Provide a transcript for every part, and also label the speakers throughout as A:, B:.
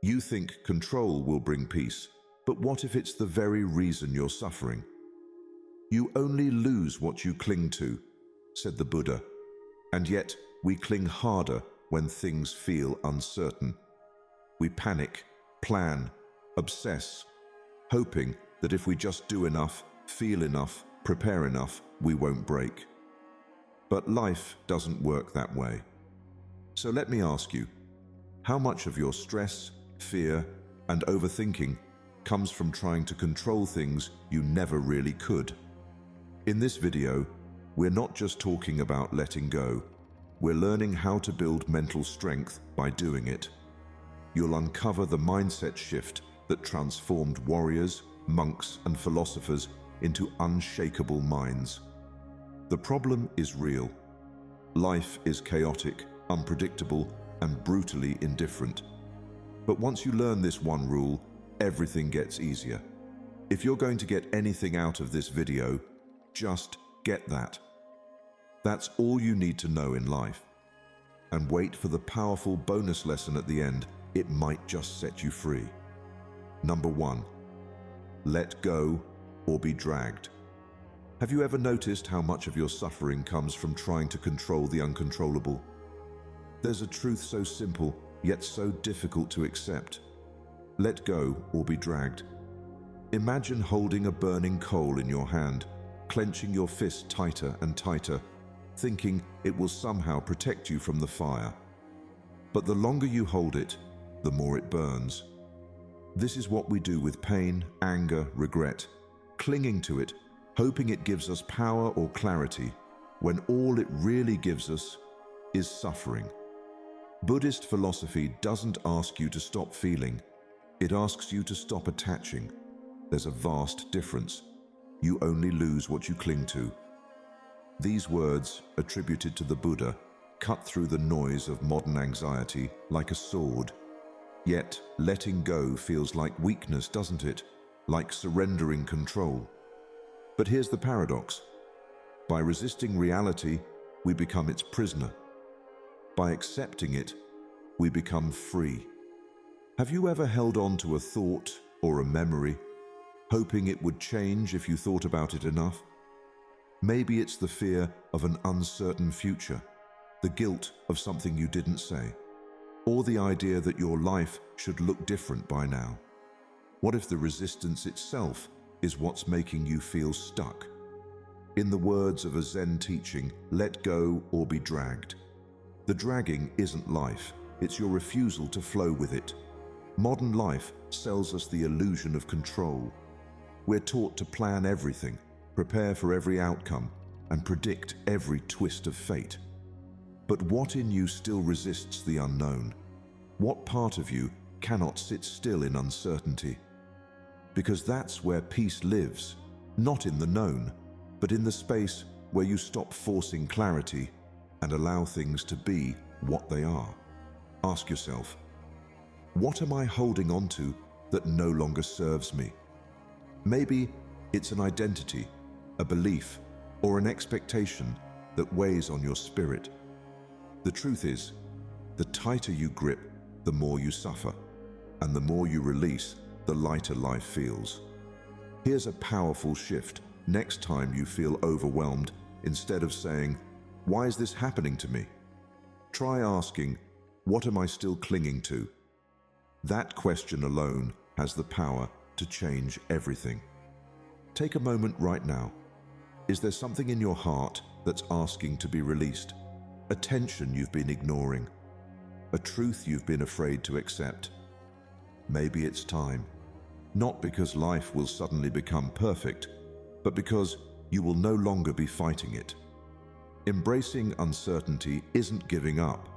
A: You think control will bring peace, but what if it's the very reason you're suffering? You only lose what you cling to, said the Buddha, and yet we cling harder when things feel uncertain. We panic, plan, obsess, hoping that if we just do enough, feel enough, prepare enough, we won't break. But life doesn't work that way. So let me ask you, how much of your stress, fear, and overthinking comes from trying to control things you never really could? In this video, we're not just talking about letting go. We're learning how to build mental strength by doing it. You'll uncover the mindset shift that transformed warriors, monks, and philosophers into unshakable minds. The problem is real. Life is chaotic, unpredictable, and brutally indifferent. But once you learn this one rule, everything gets easier. If you're going to get anything out of this video, just get that. That's all you need to know in life. And wait for the powerful bonus lesson at the end. It might just set you free. Number 1. Let go or be dragged. Have you ever noticed how much of your suffering comes from trying to control the uncontrollable? There's a truth so simple, yet so difficult to accept. Let go or be dragged. Imagine holding a burning coal in your hand, clenching your fist tighter and tighter, thinking it will somehow protect you from the fire. But the longer you hold it, the more it burns. This is what we do with pain, anger, regret, clinging to it, hoping it gives us power or clarity, when all it really gives us is suffering. Buddhist philosophy doesn't ask you to stop feeling, it asks you to stop attaching. There's a vast difference. You only lose what you cling to. These words, attributed to the Buddha, cut through the noise of modern anxiety like a sword. Yet, letting go feels like weakness, doesn't it? Like surrendering control. But here's the paradox. By resisting reality, we become its prisoner. By accepting it, we become free. Have you ever held on to a thought or a memory, hoping it would change if you thought about it enough? Maybe it's the fear of an uncertain future, the guilt of something you didn't say, or the idea that your life should look different by now. What if the resistance itself is what's making you feel stuck? In the words of a Zen teaching, let go or be dragged. The dragging isn't life, it's your refusal to flow with it. Modern life sells us the illusion of control. We're taught to plan everything, prepare for every outcome, and predict every twist of fate. But what in you still resists the unknown? What part of you cannot sit still in uncertainty? Because that's where peace lives, not in the known, but in the space where you stop forcing clarity and allow things to be what they are. Ask yourself, what am I holding on to that no longer serves me? Maybe it's an identity, a belief, or an expectation that weighs on your spirit. The truth is, the tighter you grip, the more you suffer, and the more you release, the lighter life feels. Here's a powerful shift. Next time you feel overwhelmed, instead of saying, "Why is this happening to me?" try asking, "What am I still clinging to?" That question alone has the power to change everything. Take a moment right now. Is there something in your heart that's asking to be released? A tension you've been ignoring? A truth you've been afraid to accept? Maybe it's time. Not because life will suddenly become perfect, but because you will no longer be fighting it. Embracing uncertainty isn't giving up.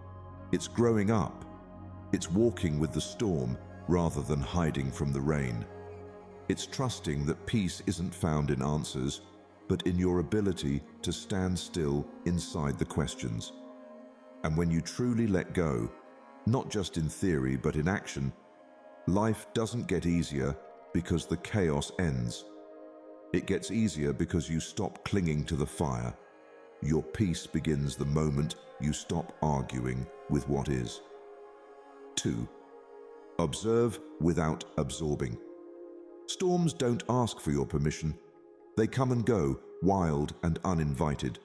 A: It's growing up. It's walking with the storm rather than hiding from the rain. It's trusting that peace isn't found in answers, but in your ability to stand still inside the questions. And when you truly let go, not just in theory but in action, life doesn't get easier because the chaos ends. It gets easier because you stop clinging to the fire. Your peace begins the moment you stop arguing with what is. 2. Observe without absorbing. Storms don't ask for your permission. They come and go, wild and uninvited.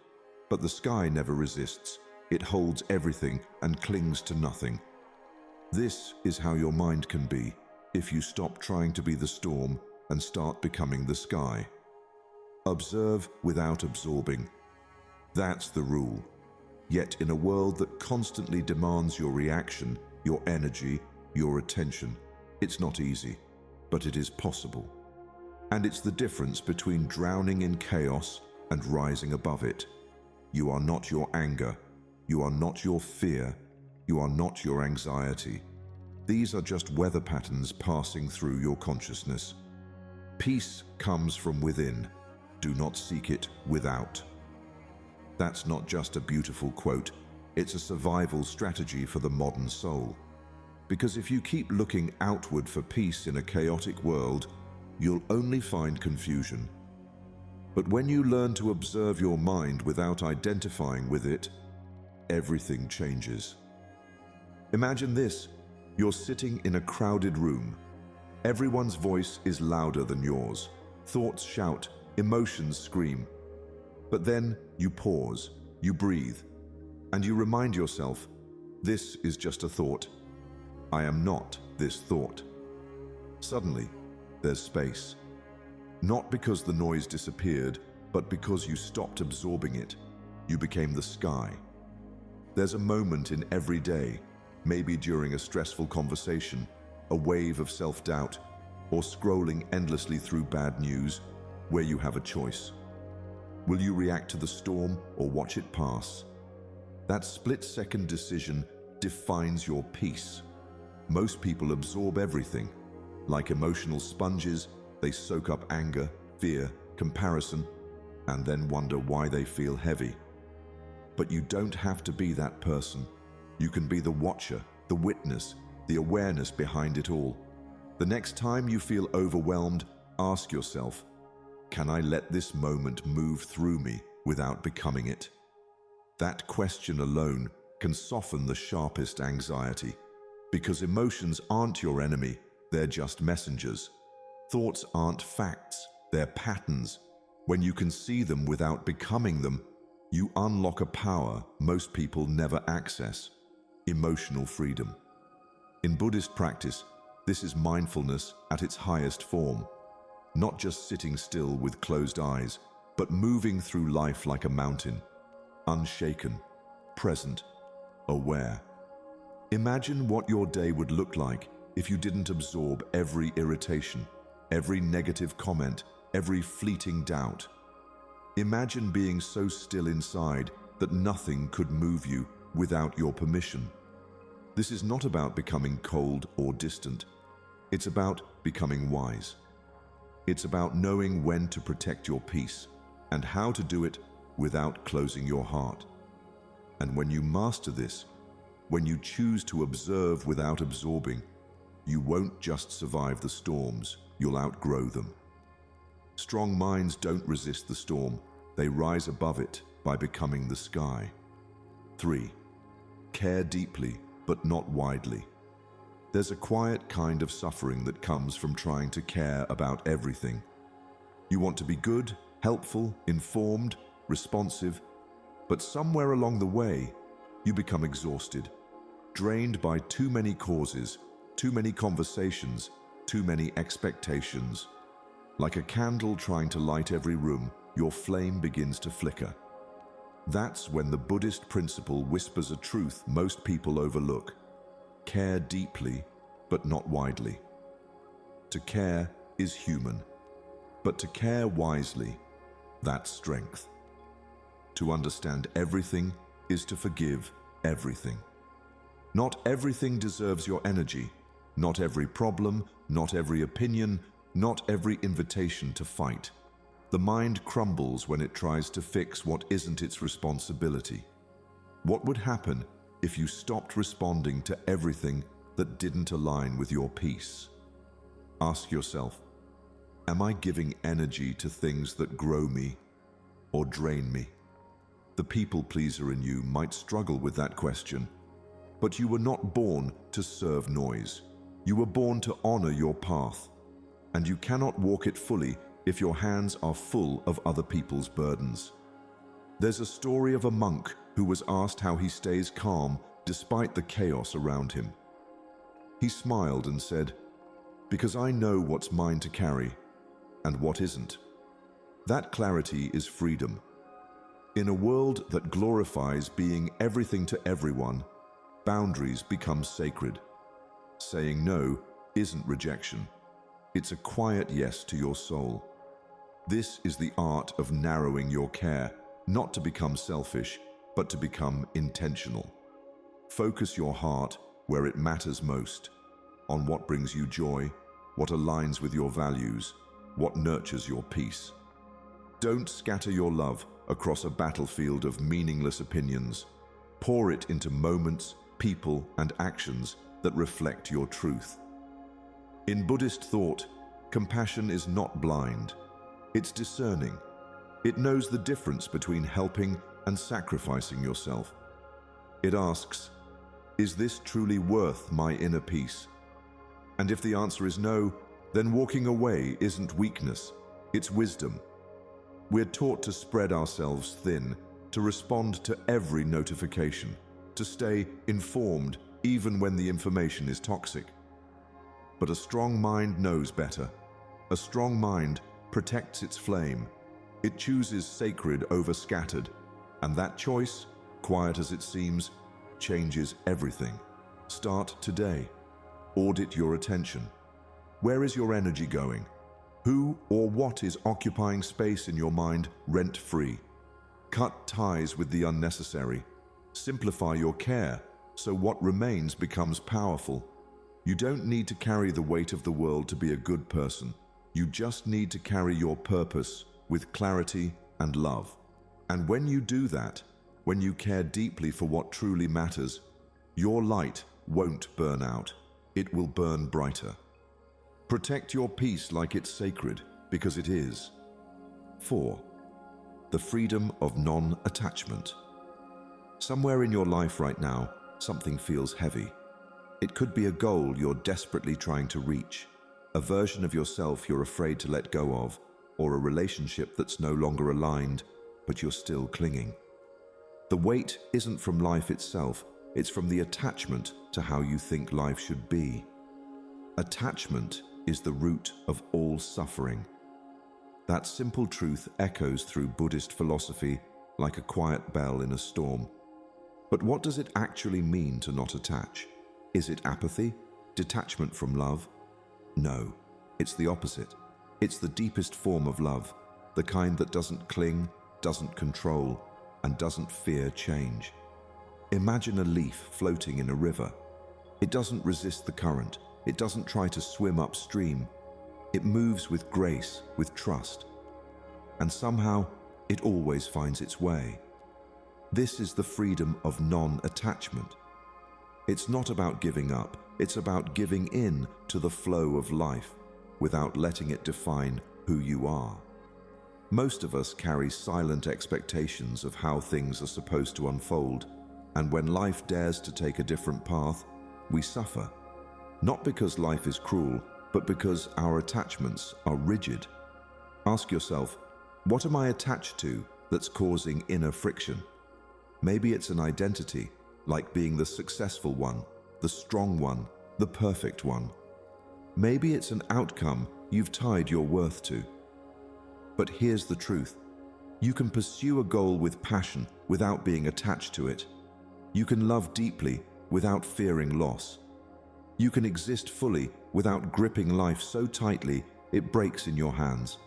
A: But the sky never resists. It holds everything and clings to nothing. This is how your mind can be if you stop trying to be the storm and start becoming the sky. Observe without absorbing. That's the rule. Yet in a world that constantly demands your reaction, your energy, your attention, it's not easy, but it is possible. And it's the difference between drowning in chaos and rising above it. You are not your anger. You are not your fear. You are not your anxiety. These are just weather patterns passing through your consciousness. Peace comes from within. Do not seek it without. That's not just a beautiful quote. It's a survival strategy for the modern soul. Because if you keep looking outward for peace in a chaotic world, you'll only find confusion. But when you learn to observe your mind without identifying with it, everything changes. Imagine this. You're sitting in a crowded room. Everyone's voice is louder than yours. Thoughts shout, emotions scream. But then you pause, you breathe, and you remind yourself, this is just a thought. I am not this thought. Suddenly, there's space. Not because the noise disappeared, but because you stopped absorbing it. You became the sky. There's a moment in every day, maybe during a stressful conversation, a wave of self-doubt, or scrolling endlessly through bad news, where you have a choice. Will you react to the storm or watch it pass? That split-second decision defines your peace. Most people absorb everything. Like emotional sponges, they soak up anger, fear, comparison, and then wonder why they feel heavy. But you don't have to be that person. You can be the watcher, the witness, the awareness behind it all. The next time you feel overwhelmed, ask yourself, can I let this moment move through me without becoming it? That question alone can soften the sharpest anxiety, because emotions aren't your enemy, they're just messengers. Thoughts aren't facts, they're patterns. When you can see them without becoming them, you unlock a power most people never access: emotional freedom. In Buddhist practice, this is mindfulness at its highest form. Not just sitting still with closed eyes, but moving through life like a mountain, unshaken, present, aware. Imagine what your day would look like if you didn't absorb every irritation, every negative comment, every fleeting doubt. Imagine being so still inside that nothing could move you without your permission. This is not about becoming cold or distant. It's about becoming wise. It's about knowing when to protect your peace and how to do it without closing your heart. And when you master this, when you choose to observe without absorbing, you won't just survive the storms, you'll outgrow them. Strong minds don't resist the storm, they rise above it by becoming the sky. 3. Care deeply, but not widely. There's a quiet kind of suffering that comes from trying to care about everything. You want to be good, helpful, informed, responsive, but somewhere along the way, you become exhausted, drained by too many causes, too many conversations, too many expectations. Like a candle trying to light every room, your flame begins to flicker. That's when the Buddhist principle whispers a truth most people overlook. Care deeply, but not widely. To care is human, but to care wisely, that's strength. To understand everything is to forgive everything. Not everything deserves your energy, not every problem, not every opinion, not every invitation to fight. The mind crumbles when it tries to fix what isn't its responsibility. What would happen if you stopped responding to everything that didn't align with your peace? Ask yourself, am I giving energy to things that grow me or drain me? The people pleaser in you might struggle with that question, but you were not born to serve noise. You were born to honor your path, and you cannot walk it fully if your hands are full of other people's burdens. There's a story of a monk who was asked how he stays calm despite the chaos around him. He smiled and said, "Because I know what's mine to carry and what isn't." That clarity is freedom. In a world that glorifies being everything to everyone, boundaries become sacred. Saying no isn't rejection. It's a quiet yes to your soul. This is the art of narrowing your care, not to become selfish, but to become intentional. Focus your heart where it matters most, on what brings you joy, what aligns with your values, what nurtures your peace. Don't scatter your love across a battlefield of meaningless opinions. Pour it into moments, people, and actions that reflect your truth. In Buddhist thought, compassion is not blind. It's discerning. It knows the difference between helping and sacrificing yourself. It asks, is this truly worth my inner peace? And if the answer is no, then walking away isn't weakness, it's wisdom. We're taught to spread ourselves thin, to respond to every notification, to stay informed even when the information is toxic. But a strong mind knows better. A strong mind protects its flame. It chooses sacred over scattered, and that choice, quiet as it seems, changes everything. Start today. Audit your attention. Where is your energy going? Who or what is occupying space in your mind rent-free? Cut ties with the unnecessary. Simplify your care so what remains becomes powerful. You don't need to carry the weight of the world to be a good person. You just need to carry your purpose with clarity and love. And when you do that, when you care deeply for what truly matters, your light won't burn out. It will burn brighter. Protect your peace like it's sacred, because it is. 4. The freedom of non-attachment. Somewhere in your life right now, something feels heavy. It could be a goal you're desperately trying to reach, a version of yourself you're afraid to let go of, or a relationship that's no longer aligned, but you're still clinging. The weight isn't from life itself, it's from the attachment to how you think life should be. Attachment is the root of all suffering. That simple truth echoes through Buddhist philosophy like a quiet bell in a storm. But what does it actually mean to not attach? Is it apathy? Detachment from love? No, it's the opposite. It's the deepest form of love, the kind that doesn't cling, doesn't control, and doesn't fear change. Imagine a leaf floating in a river. It doesn't resist the current. It doesn't try to swim upstream. It moves with grace, with trust. And somehow, it always finds its way. This is the freedom of non-attachment. It's not about giving up. It's about giving in to the flow of life without letting it define who you are. Most of us carry silent expectations of how things are supposed to unfold, and when life dares to take a different path, we suffer. Not because life is cruel, but because our attachments are rigid. Ask yourself, what am I attached to that's causing inner friction? Maybe it's an identity, like being the successful one, the strong one, the perfect one. Maybe it's an outcome you've tied your worth to. But here's the truth. You can pursue a goal with passion without being attached to it. You can love deeply without fearing loss. You can exist fully without gripping life so tightly it breaks in your hands.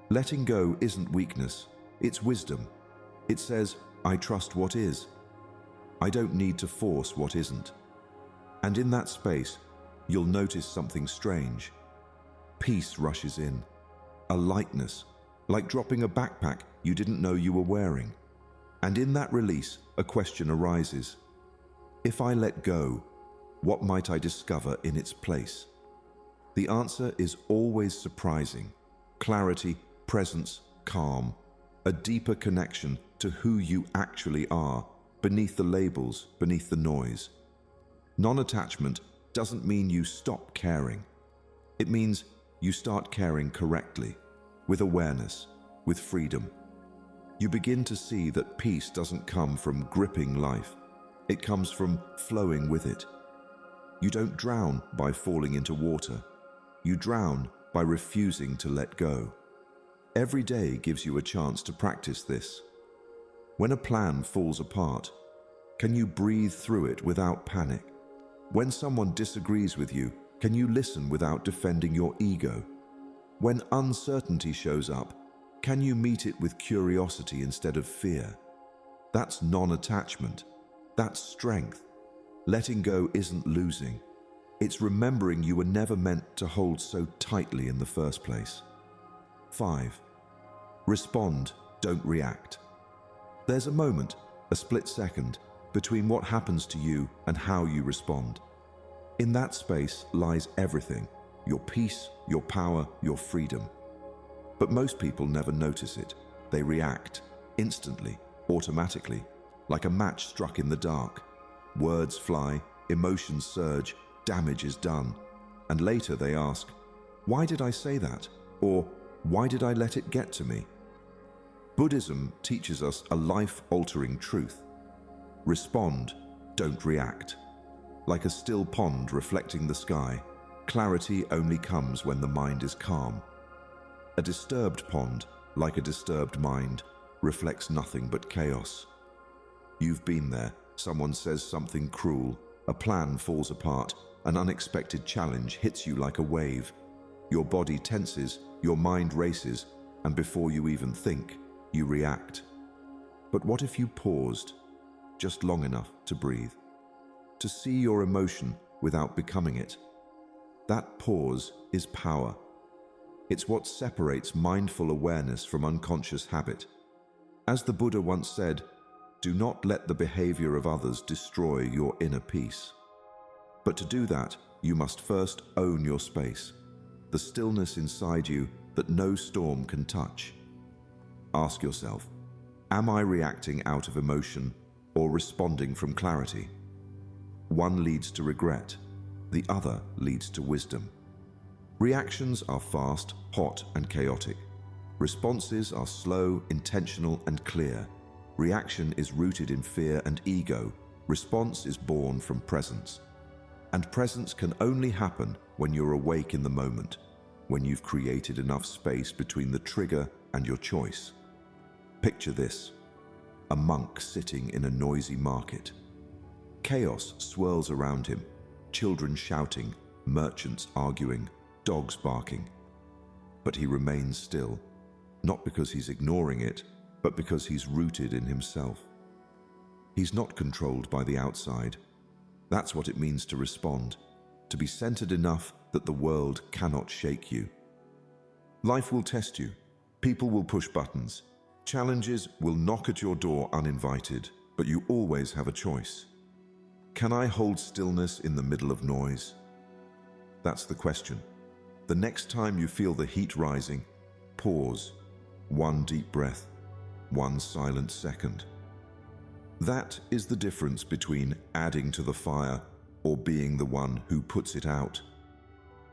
A: Letting go isn't weakness, it's wisdom. It says, I trust what is. I don't need to force what isn't. And in that space, you'll notice something strange. Peace rushes in. A lightness, like dropping a backpack you didn't know you were wearing. And in that release, a question arises. If I let go, what might I discover in its place? The answer is always surprising. Clarity, presence, calm. A deeper connection to who you actually are, beneath the labels, beneath the noise. Non-attachment doesn't mean you stop caring. It means you start caring correctly, with awareness, with freedom. You begin to see that peace doesn't come from gripping life. It comes from flowing with it. You don't drown by falling into water. You drown by refusing to let go. Every day gives you a chance to practice this. When a plan falls apart, can you breathe through it without panic? When someone disagrees with you, can you listen without defending your ego? When uncertainty shows up, can you meet it with curiosity instead of fear? That's non-attachment. That's strength. Letting go isn't losing. It's remembering you were never meant to hold so tightly in the first place. 5. Respond, don't react. There's a moment, a split second, between what happens to you and how you respond. In that space lies everything: your peace, your power, your freedom. But most people never notice it. They react, instantly, automatically, like a match struck in the dark. Words fly, emotions surge, damage is done. And later they ask, why did I say that? Or why did I let it get to me? Buddhism teaches us a life-altering truth. Respond, don't react. Like a still pond reflecting the sky, clarity only comes when the mind is calm. A disturbed pond, like a disturbed mind, reflects nothing but chaos. You've been there. Someone says something cruel, a plan falls apart, an unexpected challenge hits you like a wave. Your body tenses, your mind races, and before you even think, you react. But what if you paused, just long enough to breathe, to see your emotion without becoming it? That pause is power. It's what separates mindful awareness from unconscious habit. As the Buddha once said, do not let the behavior of others destroy your inner peace. But to do that, you must first own your space, the stillness inside you that no storm can touch. Ask yourself, am I reacting out of emotion or responding from clarity? One leads to regret, the other leads to wisdom. Reactions are fast, hot, and chaotic. Responses are slow, intentional, and clear. Reaction is rooted in fear and ego. Response is born from presence. And presence can only happen when you're awake in the moment, when you've created enough space between the trigger and your choice. Picture this: a monk sitting in a noisy market. Chaos swirls around him, children shouting, merchants arguing, dogs barking. But he remains still, not because he's ignoring it, but because he's rooted in himself. He's not controlled by the outside. That's what it means to respond, to be centered enough that the world cannot shake you. Life will test you. People will push buttons. Challenges will knock at your door uninvited, but you always have a choice. Can I hold stillness in the middle of noise? That's the question. The next time you feel the heat rising, pause. One deep breath, one silent second. That is the difference between adding to the fire or being the one who puts it out.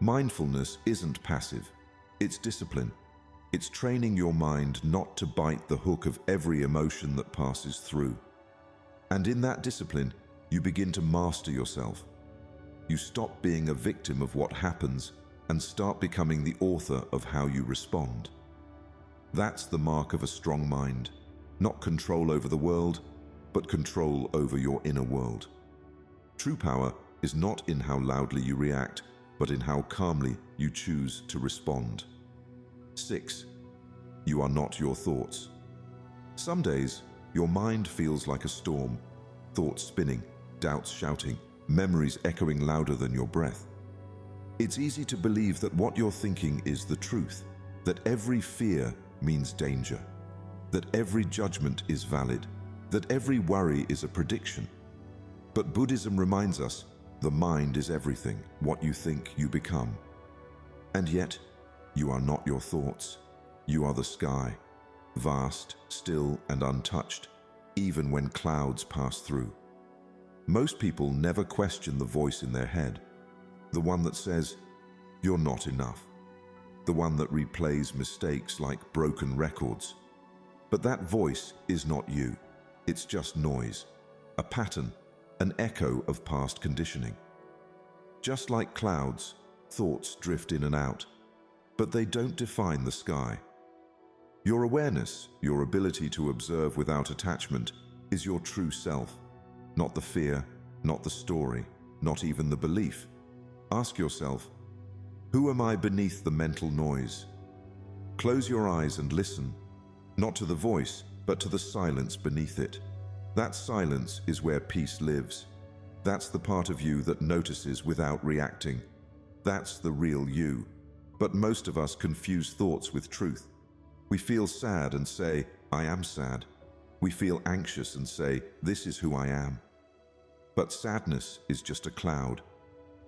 A: Mindfulness isn't passive, it's discipline. It's training your mind not to bite the hook of every emotion that passes through. And in that discipline, you begin to master yourself. You stop being a victim of what happens and start becoming the author of how you respond. That's the mark of a strong mind. Not control over the world, but control over your inner world. True power is not in how loudly you react, but in how calmly you choose to respond. 6. You are not your thoughts. Some days, your mind feels like a storm, thoughts spinning, doubts shouting, memories echoing louder than your breath. It's easy to believe that what you're thinking is the truth, that every fear means danger, that every judgment is valid, that every worry is a prediction. But Buddhism reminds us, the mind is everything. What you think, you become. And yet, you are not your thoughts. You are the sky, vast, still, and untouched, even when clouds pass through. Most people never question the voice in their head. the one that says, "You're not enough," the one that replays mistakes like broken records. But that voice is not you. It's just noise, a pattern, an echo of past conditioning. Just like clouds, thoughts drift in and out, but they don't define the sky. Your awareness, your ability to observe without attachment, is your true self, not the fear, not the story, not even the belief. Ask yourself, who am I beneath the mental noise? Close your eyes and listen, not to the voice, but to the silence beneath it. That silence is where peace lives. That's the part of you that notices without reacting. That's the real you. But most of us confuse thoughts with truth. We feel sad and say, "I am sad." We feel anxious and say, "This is who I am." But sadness is just a cloud.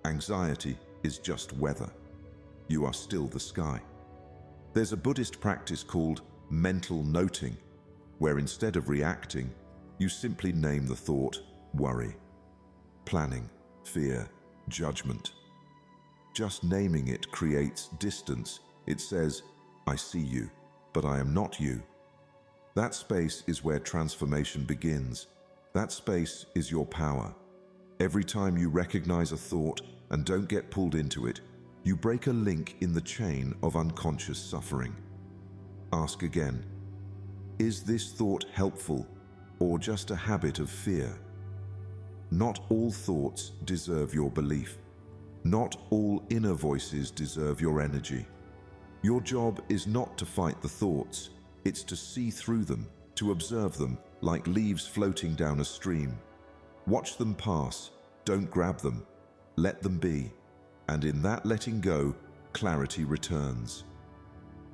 A: Anxiety is just weather. You are still the sky. There's a Buddhist practice called mental noting, where instead of reacting, you simply name the thought worry, planning, fear, judgment. Just naming it creates distance. It says, "I see you, but I am not you." That space is where transformation begins. That space is your power. Every time you recognize a thought and don't get pulled into it, you break a link in the chain of unconscious suffering. Ask again, is this thought helpful or just a habit of fear? Not all thoughts deserve your belief. Not all inner voices deserve your energy. Your job is not to fight the thoughts, it's to see through them, to observe them like leaves floating down a stream. Watch them pass, don't grab them, let them be, and in that letting go, clarity returns.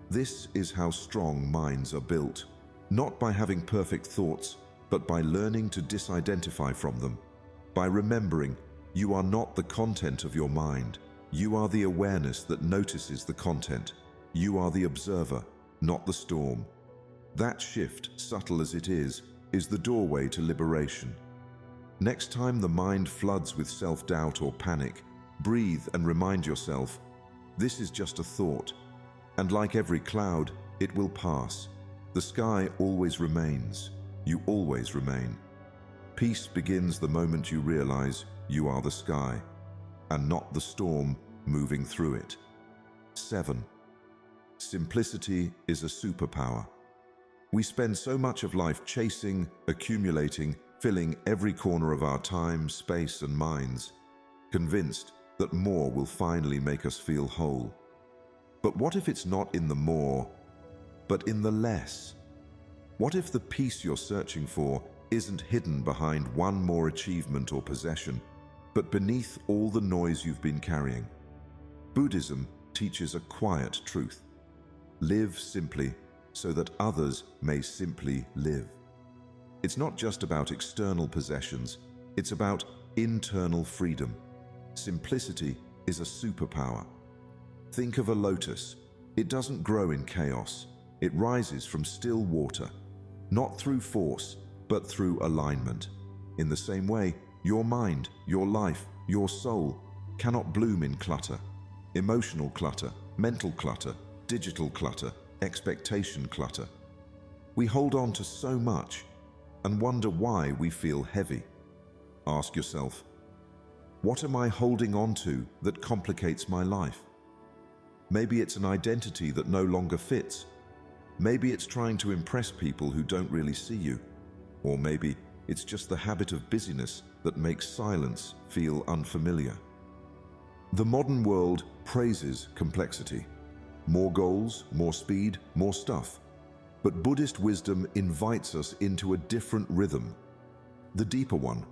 A: This is how strong minds are built, not by having perfect thoughts, but by learning to disidentify from them, by remembering you are not the content of your mind, you are the awareness that notices the content. You are the observer, not the storm. That shift, subtle as it is the doorway to liberation. Next time the mind floods with self-doubt or panic, breathe and remind yourself, this is just a thought. And like every cloud, it will pass. The sky always remains. You always remain. Peace begins the moment you realize you are the sky, and not the storm moving through it. 7. Simplicity is a superpower. We spend so much of life chasing, accumulating, filling every corner of our time, space, and minds, convinced that more will finally make us feel whole. But what if it's not in the more, but in the less? What if the peace you're searching for isn't hidden behind one more achievement or possession, but beneath all the noise you've been carrying? Buddhism teaches a quiet truth. Live simply so that others may simply live. It's not just about external possessions, it's about internal freedom. Simplicity is a superpower. Think of a lotus. It doesn't grow in chaos. It rises from still water, not through force, but through alignment. In the same way, your mind, your life, your soul cannot bloom in clutter. Emotional clutter, mental clutter, digital clutter, expectation clutter. We hold on to so much and wonder why we feel heavy. Ask yourself, what am I holding on to that complicates my life? Maybe it's an identity that no longer fits. Maybe it's trying to impress people who don't really see you. Or maybe it's just the habit of busyness that makes silence feel unfamiliar. The modern world praises complexity. More goals, more speed, more stuff. But Buddhist wisdom invites us into a different rhythm. The deeper one.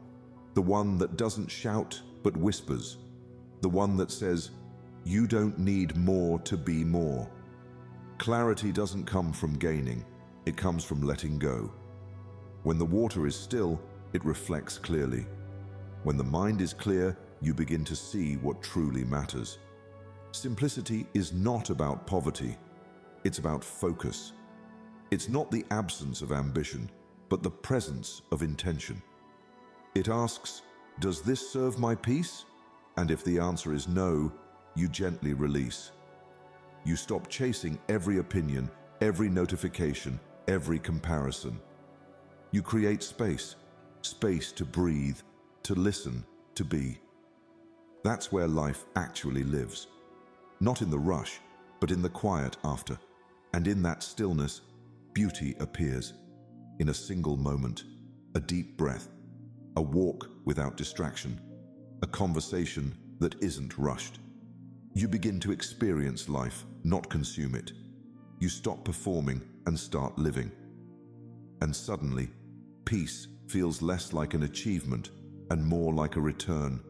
A: The one that doesn't shout but whispers. The one that says, you don't need more to be more. Clarity doesn't come from gaining. It comes from letting go. When the water is still, it reflects clearly. When the mind is clear, you begin to see what truly matters. Simplicity is not about poverty. It's about focus. It's not the absence of ambition, but the presence of intention. It asks, does this serve my peace? And if the answer is no, you gently release. You stop chasing every opinion, every notification, every comparison. You create space, space to breathe, to listen, to be. That's where life actually lives. Not in the rush, but in the quiet after. And in that stillness, beauty appears. In a single moment, a deep breath, a walk without distraction, a conversation that isn't rushed. You begin to experience life, not consume it. You stop performing and start living. And suddenly, peace feels less like an achievement and more like a return.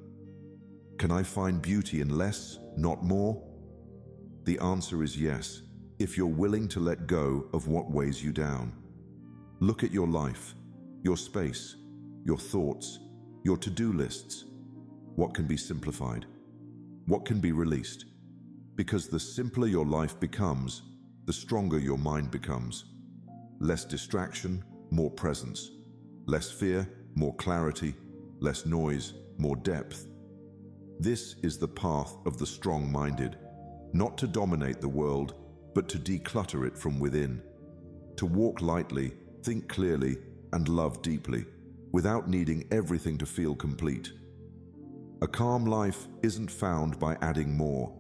A: Can I find beauty in less, not more? The answer is yes, if you're willing to let go of what weighs you down. Look at your life, your space, your thoughts, your to-do lists. What can be simplified? What can be released? Because the simpler your life becomes, the stronger your mind becomes. Less distraction, more presence. Less fear, more clarity. Less noise, more depth. This is the path of the strong-minded, not to dominate the world, but to declutter it from within. To walk lightly, think clearly, and love deeply, without needing everything to feel complete. A calm life isn't found by adding more.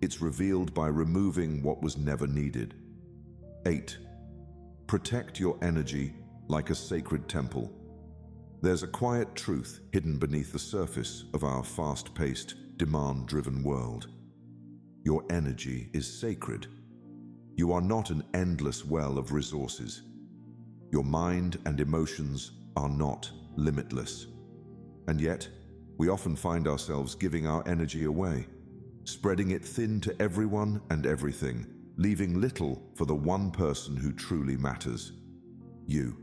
A: It's revealed by removing what was never needed. 8. Protect your energy like a sacred temple. There's a quiet truth hidden beneath the surface of our fast-paced, demand-driven world. Your energy is sacred. You are not an endless well of resources. Your mind and emotions are not limitless. And yet, we often find ourselves giving our energy away, spreading it thin to everyone and everything, leaving little for the one person who truly matters: you.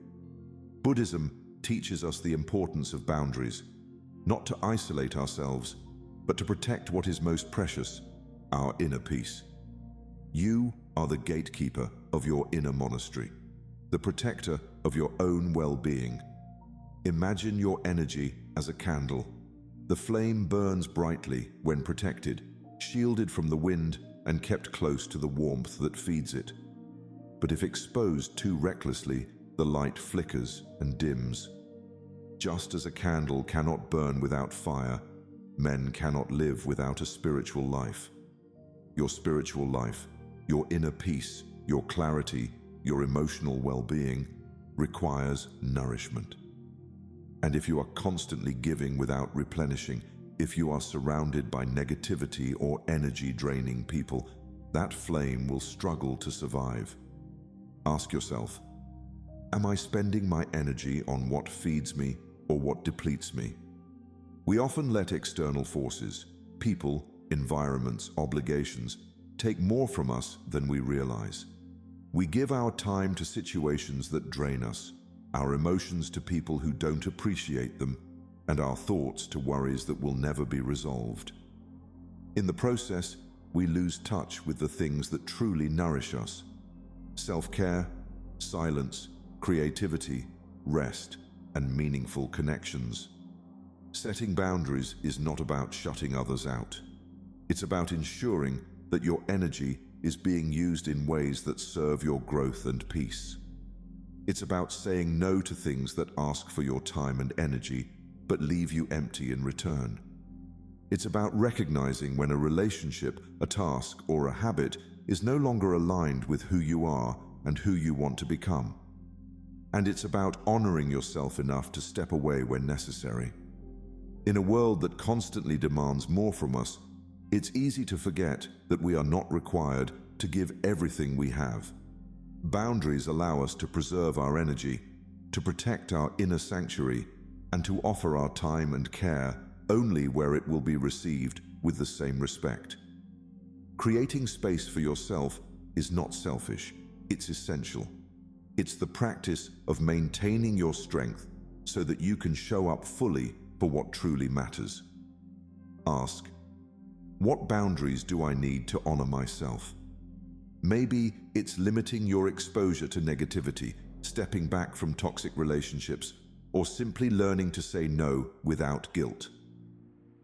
A: Buddhism teaches us the importance of boundaries, not to isolate ourselves, but to protect what is most precious, our inner peace. You are the gatekeeper of your inner monastery, the protector of your own well-being. Imagine your energy as a candle. The flame burns brightly when protected, shielded from the wind and kept close to the warmth that feeds it. But if exposed too recklessly, the light flickers and dims. Just as a candle cannot burn without fire, men cannot live without a spiritual life. Your spiritual life, your inner peace, your clarity, your emotional well-being requires nourishment. And if you are constantly giving without replenishing, if you are surrounded by negativity or energy-draining people, that flame will struggle to survive. Ask yourself, am I spending my energy on what feeds me or what depletes me? We often let external forces, people, environments, obligations, take more from us than we realize. We give our time to situations that drain us, our emotions to people who don't appreciate them, and our thoughts to worries that will never be resolved. In the process, we lose touch with the things that truly nourish us: self-care, silence, creativity, rest, and meaningful connections. Setting boundaries is not about shutting others out. It's about ensuring that your energy is being used in ways that serve your growth and peace. It's about saying no to things that ask for your time and energy, but leave you empty in return. It's about recognizing when a relationship, a task, or a habit is no longer aligned with who you are and who you want to become. And it's about honoring yourself enough to step away when necessary. In a world that constantly demands more from us, it's easy to forget that we are not required to give everything we have. Boundaries allow us to preserve our energy, to protect our inner sanctuary, and to offer our time and care only where it will be received with the same respect. Creating space for yourself is not selfish, it's essential. It's the practice of maintaining your strength so that you can show up fully for what truly matters. Ask, what boundaries do I need to honor myself? Maybe it's limiting your exposure to negativity, stepping back from toxic relationships, or simply learning to say no without guilt.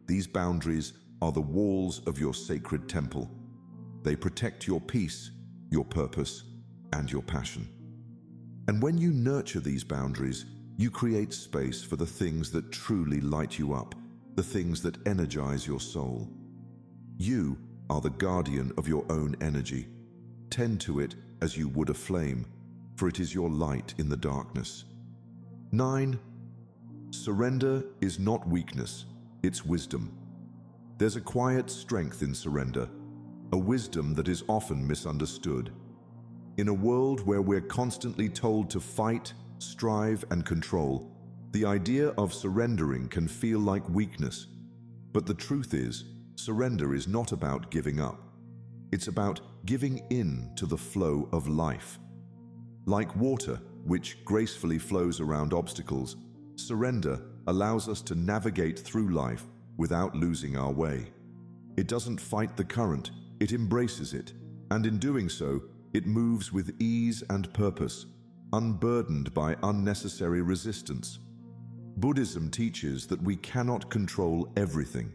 A: These boundaries are the walls of your sacred temple. They protect your peace, your purpose, and your passion. And when you nurture these boundaries, you create space for the things that truly light you up, the things that energize your soul. You are the guardian of your own energy. Tend to it as you would a flame, for it is your light in the darkness. 9. Surrender is not weakness, it's wisdom. There's a quiet strength in surrender, a wisdom that is often misunderstood. In a world where we're constantly told to fight, strive, and control, the idea of surrendering can feel like weakness. But the truth is, surrender is not about giving up. It's about giving in to the flow of life. Like water, which gracefully flows around obstacles, surrender allows us to navigate through life without losing our way. It doesn't fight the current, it embraces it, and in doing so, it moves with ease and purpose, unburdened by unnecessary resistance. Buddhism teaches that we cannot control everything.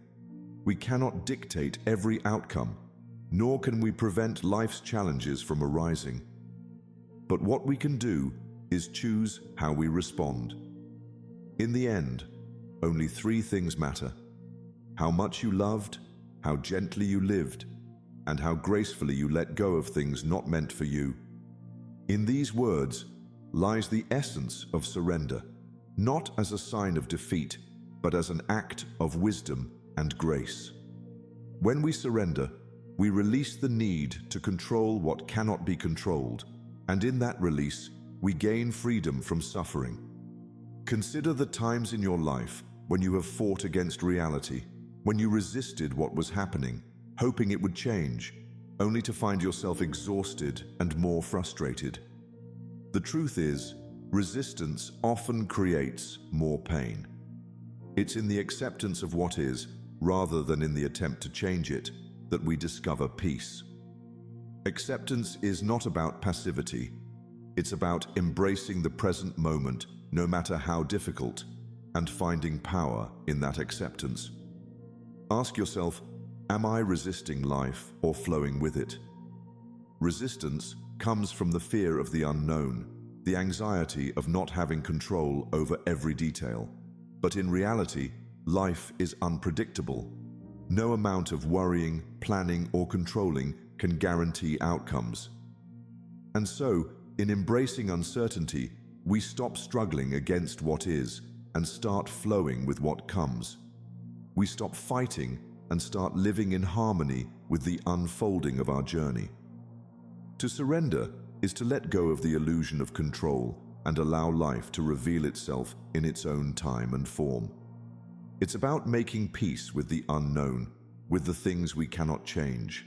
A: We cannot dictate every outcome, nor can we prevent life's challenges from arising. But what we can do is choose how we respond. In the end, only 3 things matter: how much you loved, how gently you lived, and how gracefully you let go of things not meant for you. In these words lies the essence of surrender, not as a sign of defeat, but as an act of wisdom and grace. When we surrender, we release the need to control what cannot be controlled, and in that release, we gain freedom from suffering. Consider the times in your life when you have fought against reality, when you resisted what was happening, hoping it would change, only to find yourself exhausted and more frustrated. The truth is, resistance often creates more pain. It's in the acceptance of what is, rather than in the attempt to change it, that we discover peace. Acceptance is not about passivity. It's about embracing the present moment, no matter how difficult, and finding power in that acceptance. Ask yourself, am I resisting life or flowing with it? Resistance comes from the fear of the unknown, the anxiety of not having control over every detail. But in reality, life is unpredictable. No amount of worrying, planning, or controlling can guarantee outcomes. And so, in embracing uncertainty, we stop struggling against what is and start flowing with what comes. We stop fighting and start living in harmony with the unfolding of our journey. To surrender is to let go of the illusion of control and allow life to reveal itself in its own time and form. It's about making peace with the unknown, with the things we cannot change.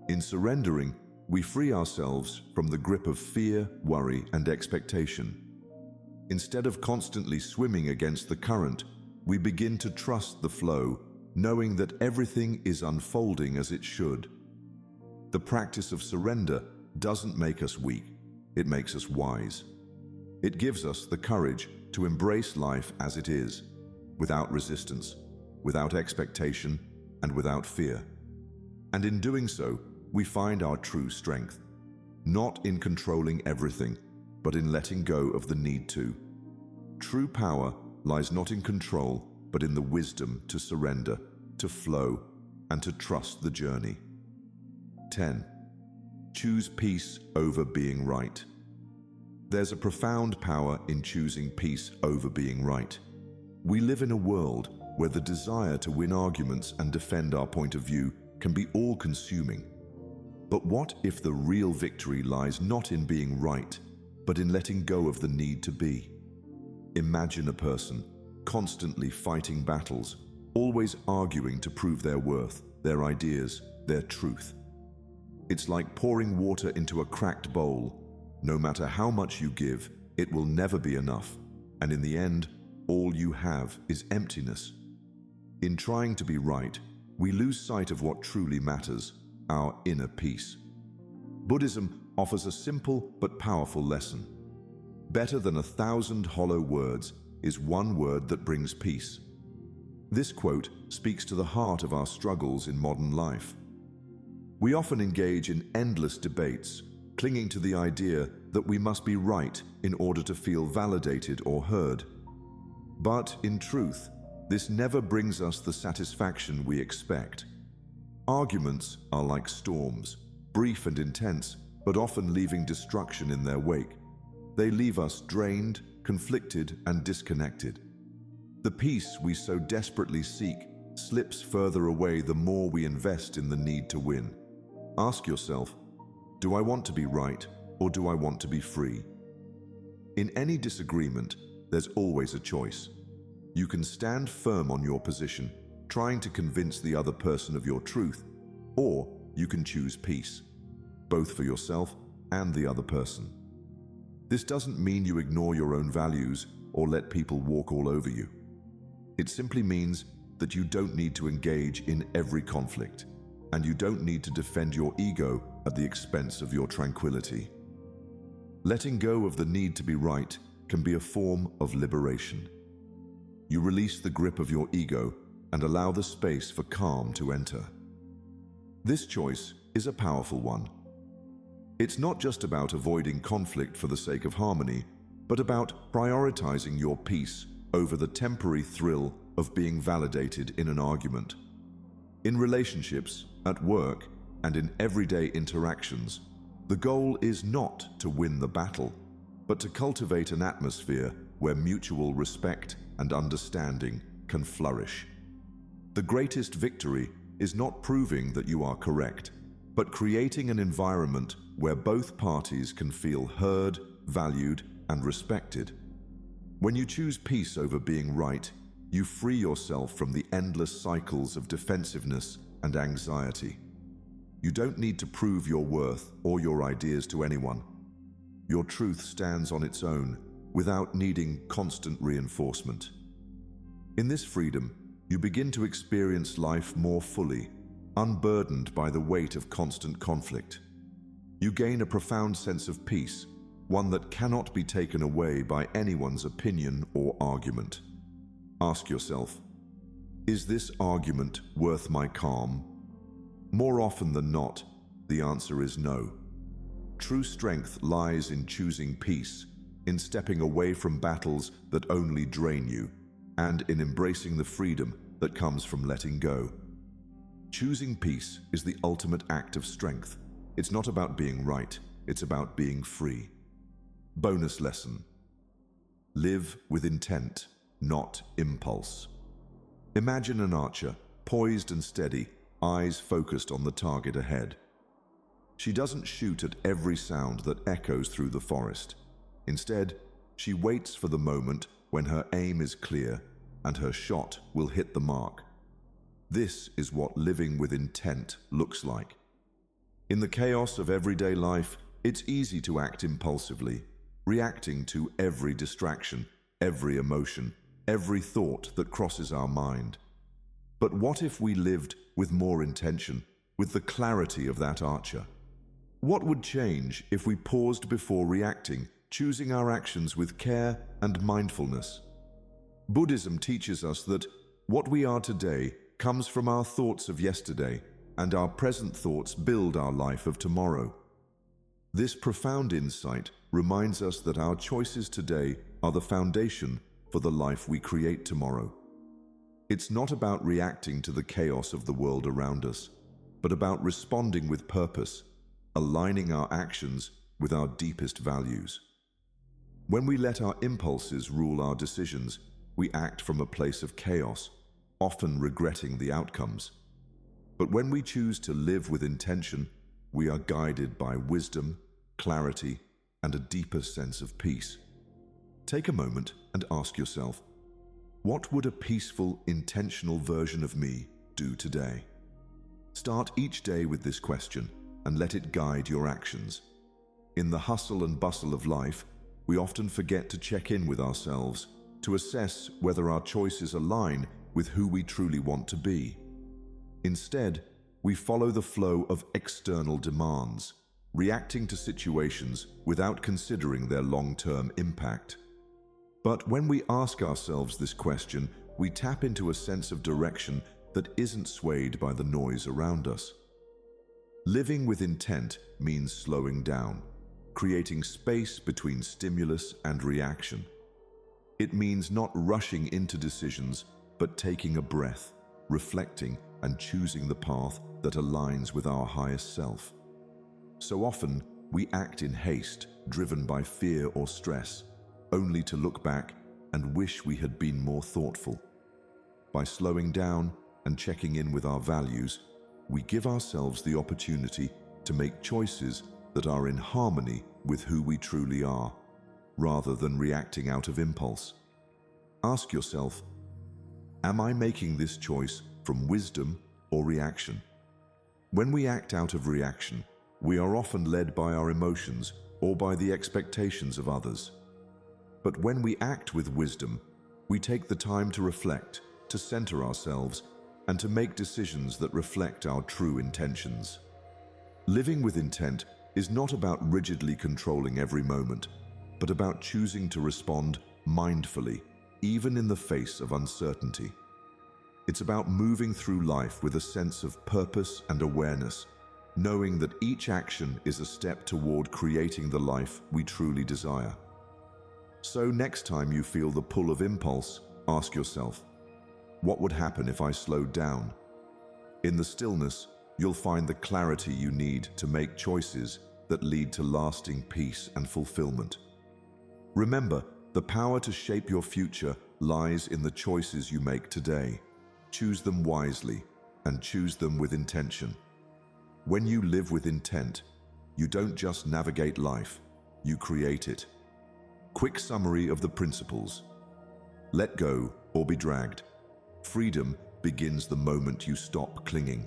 A: In surrendering, we free ourselves from the grip of fear, worry, and expectation. Instead of constantly swimming against the current, we begin to trust the flow, knowing that everything is unfolding as it should. The practice of surrender doesn't make us weak, it makes us wise. It gives us the courage to embrace life as it is, without resistance, without expectation, and without fear. And in doing so, we find our true strength, not in controlling everything, but in letting go of the need to. True power lies not in control, but in the wisdom to surrender, to flow, and to trust the journey. 10. Choose peace over being right. There's a profound power in choosing peace over being right. We live in a world where the desire to win arguments and defend our point of view can be all-consuming. But what if the real victory lies not in being right, but in letting go of the need to be? Imagine a person constantly fighting battles, always arguing to prove their worth, their ideas, their truth. It's like pouring water into a cracked bowl. No matter how much you give, it will never be enough, and in the end, all you have is emptiness. In trying to be right, we lose sight of what truly matters, our inner peace. Buddhism offers a simple but powerful lesson. Better than 1,000 hollow words is one word that brings peace. This quote speaks to the heart of our struggles in modern life. We often engage in endless debates, clinging to the idea that we must be right in order to feel validated or heard. But in truth, this never brings us the satisfaction we expect. Arguments are like storms, brief and intense, but often leaving destruction in their wake. They leave us drained, conflicted, and disconnected. The peace we so desperately seek slips further away the more we invest in the need to win. Ask yourself, do I want to be right or do I want to be free? In any disagreement, there's always a choice. You can stand firm on your position, trying to convince the other person of your truth, or you can choose peace, both for yourself and the other person. This doesn't mean you ignore your own values or let people walk all over you. It simply means that you don't need to engage in every conflict, and you don't need to defend your ego at the expense of your tranquility. Letting go of the need to be right can be a form of liberation. You release the grip of your ego and allow the space for calm to enter. This choice is a powerful one. It's not just about avoiding conflict for the sake of harmony, but about prioritizing your peace over the temporary thrill of being validated in an argument. In relationships, at work, and in everyday interactions, the goal is not to win the battle, but to cultivate an atmosphere where mutual respect and understanding can flourish. The greatest victory is not proving that you are correct, but creating an environment where both parties can feel heard, valued, and respected. When you choose peace over being right, you free yourself from the endless cycles of defensiveness and anxiety. You don't need to prove your worth or your ideas to anyone. Your truth stands on its own, without needing constant reinforcement. In this freedom, you begin to experience life more fully, unburdened by the weight of constant conflict. You gain a profound sense of peace, one that cannot be taken away by anyone's opinion or argument. Ask yourself, is this argument worth my calm? More often than not, the answer is no. True strength lies in choosing peace, in stepping away from battles that only drain you, and in embracing the freedom that comes from letting go. Choosing peace is the ultimate act of strength. It's not about being right, it's about being free. Bonus lesson. Live with intent, not impulse. Imagine an archer, poised and steady, eyes focused on the target ahead. She doesn't shoot at every sound that echoes through the forest. Instead, she waits for the moment when her aim is clear and her shot will hit the mark. This is what living with intent looks like. In the chaos of everyday life, it's easy to act impulsively, reacting to every distraction, every emotion, every thought that crosses our mind. But what if we lived with more intention, with the clarity of that archer? What would change if we paused before reacting, choosing our actions with care and mindfulness? Buddhism teaches us that what we are today comes from our thoughts of yesterday, and our present thoughts build our life of tomorrow. This profound insight reminds us that our choices today are the foundation for the life we create tomorrow. It's not about reacting to the chaos of the world around us, but about responding with purpose, aligning our actions with our deepest values. When we let our impulses rule our decisions, we act from a place of chaos, often regretting the outcomes. But when we choose to live with intention, we are guided by wisdom, clarity, and a deeper sense of peace. Take a moment and ask yourself, what would a peaceful, intentional version of me do today? Start each day with this question and let it guide your actions. In the hustle and bustle of life, we often forget to check in with ourselves, to assess whether our choices align with who we truly want to be. Instead, we follow the flow of external demands, reacting to situations without considering their long-term impact. But when we ask ourselves this question, we tap into a sense of direction that isn't swayed by the noise around us. Living with intent means slowing down, creating space between stimulus and reaction. It means not rushing into decisions, but taking a breath, reflecting, and choosing the path that aligns with our highest self. So often, we act in haste, driven by fear or stress, only to look back and wish we had been more thoughtful. By slowing down and checking in with our values, we give ourselves the opportunity to make choices that are in harmony with who we truly are, rather than reacting out of impulse. Ask yourself, am I making this choice from wisdom or reaction? When we act out of reaction, we are often led by our emotions or by the expectations of others. But when we act with wisdom, we take the time to reflect, to center ourselves, and to make decisions that reflect our true intentions. Living with intent is not about rigidly controlling every moment, but about choosing to respond mindfully, even in the face of uncertainty. It's about moving through life with a sense of purpose and awareness, knowing that each action is a step toward creating the life we truly desire. So next time you feel the pull of impulse, ask yourself, what would happen if I slowed down? In the stillness, you'll find the clarity you need to make choices that lead to lasting peace and fulfillment. Remember, the power to shape your future lies in the choices you make today. Choose them wisely and choose them with intention. When you live with intent, you don't just navigate life, you create it. Quick summary of the principles. Let go or be dragged. Freedom begins the moment you stop clinging.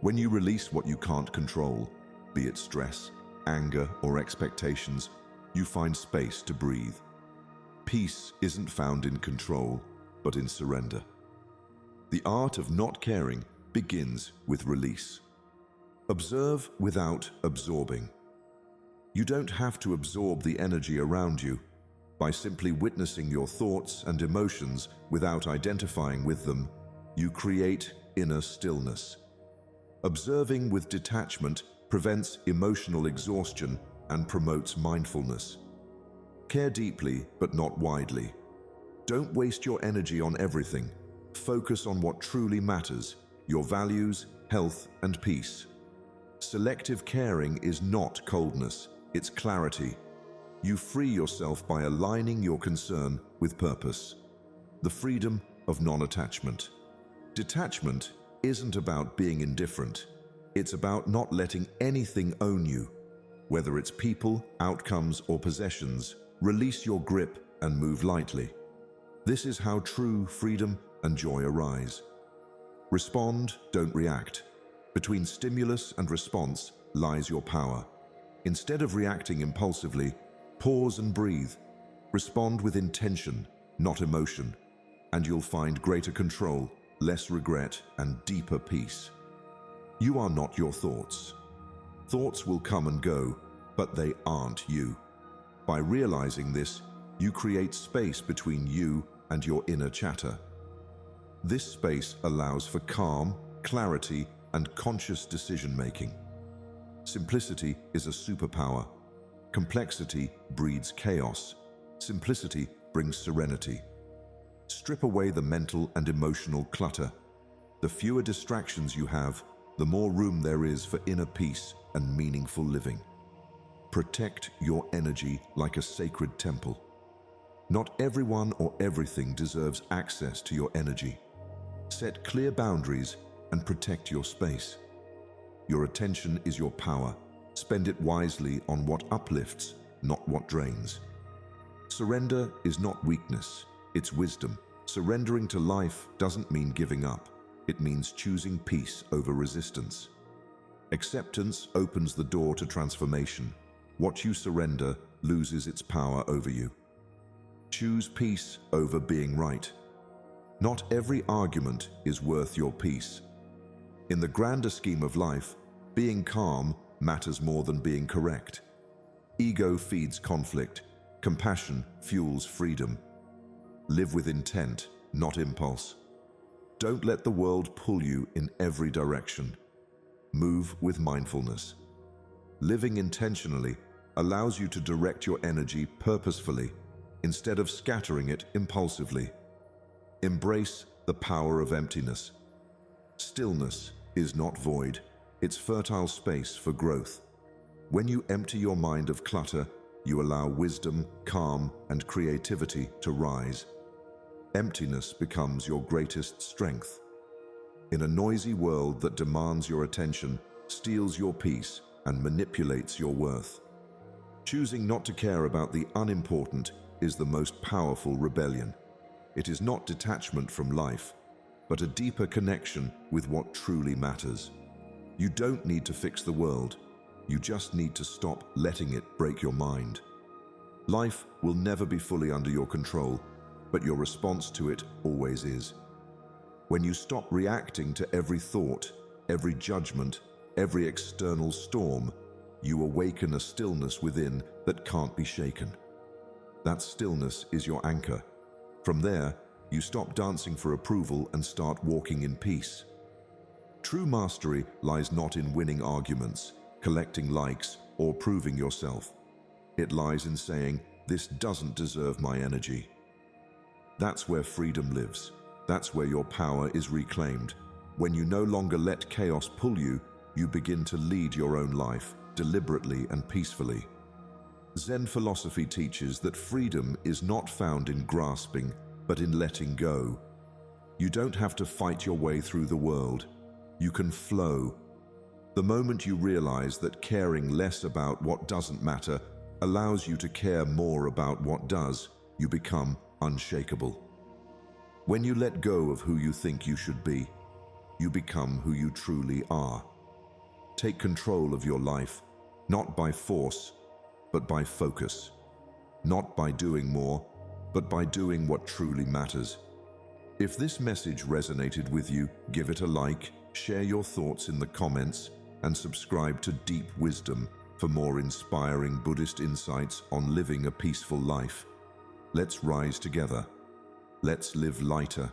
A: When you release what you can't control, be it stress, anger, or expectations, you find space to breathe. Peace isn't found in control, but in surrender. The art of not caring begins with release. Observe without absorbing. You don't have to absorb the energy around you. By simply witnessing your thoughts and emotions without identifying with them, you create inner stillness. Observing with detachment prevents emotional exhaustion and promotes mindfulness. Care deeply, but not widely. Don't waste your energy on everything. Focus on what truly matters, your values, health, and peace. Selective caring is not coldness, it's clarity. You free yourself by aligning your concern with purpose. The freedom of non-attachment. Detachment isn't about being indifferent. It's about not letting anything own you. Whether it's people, outcomes, or possessions, release your grip and move lightly. This is how true freedom and joy arise. Respond, don't react. Between stimulus and response lies your power. Instead of reacting impulsively, pause and breathe. Respond with intention, not emotion, and you'll find greater control, less regret, and deeper peace. You are not your thoughts. Thoughts will come and go, but they aren't you. By realizing this, you create space between you and your inner chatter. This space allows for calm, clarity, and conscious decision-making. Simplicity is a superpower. Complexity breeds chaos. Simplicity brings serenity. Strip away the mental and emotional clutter. The fewer distractions you have, the more room there is for inner peace and meaningful living. Protect your energy like a sacred temple. Not everyone or everything deserves access to your energy. Set clear boundaries and protect your space. Your attention is your power. Spend it wisely on what uplifts, not what drains. Surrender is not weakness, it's wisdom. Surrendering to life doesn't mean giving up. It means choosing peace over resistance. Acceptance opens the door to transformation. What you surrender loses its power over you. Choose peace over being right. Not every argument is worth your peace. In the grander scheme of life, being calm matters more than being correct. Ego feeds conflict. Compassion fuels freedom. Live with intent, not impulse. Don't let the world pull you in every direction. Move with mindfulness. Living intentionally allows you to direct your energy purposefully instead of scattering it impulsively. Embrace the power of emptiness. Stillness is not void, it's fertile space for growth. When you empty your mind of clutter, you allow wisdom, calm, and creativity to rise. Emptiness becomes your greatest strength. In a noisy world that demands your attention, steals your peace, and manipulates your worth, choosing not to care about the unimportant is the most powerful rebellion. It is not detachment from life, but a deeper connection with what truly matters. You don't need to fix the world. You just need to stop letting it break your mind. Life will never be fully under your control, but your response to it always is. When you stop reacting to every thought, every judgment, every external storm, you awaken a stillness within that can't be shaken. That stillness is your anchor. From there, you stop dancing for approval and start walking in peace. True mastery lies not in winning arguments, collecting likes, or proving yourself. It lies in saying, "This doesn't deserve my energy." That's where freedom lives. That's where your power is reclaimed. When you no longer let chaos pull you, you begin to lead your own life, deliberately and peacefully. Zen philosophy teaches that freedom is not found in grasping, but in letting go. You don't have to fight your way through the world. You can flow. The moment you realize that caring less about what doesn't matter allows you to care more about what does, you become unshakable. When you let go of who you think you should be, you become who you truly are. Take control of your life, not by force, but by focus. Not by doing more, but by doing what truly matters. If this message resonated with you, give it a like, share your thoughts in the comments, and subscribe to Deep Wisdom for more inspiring Buddhist insights on living a peaceful life. Let's rise together. Let's live lighter,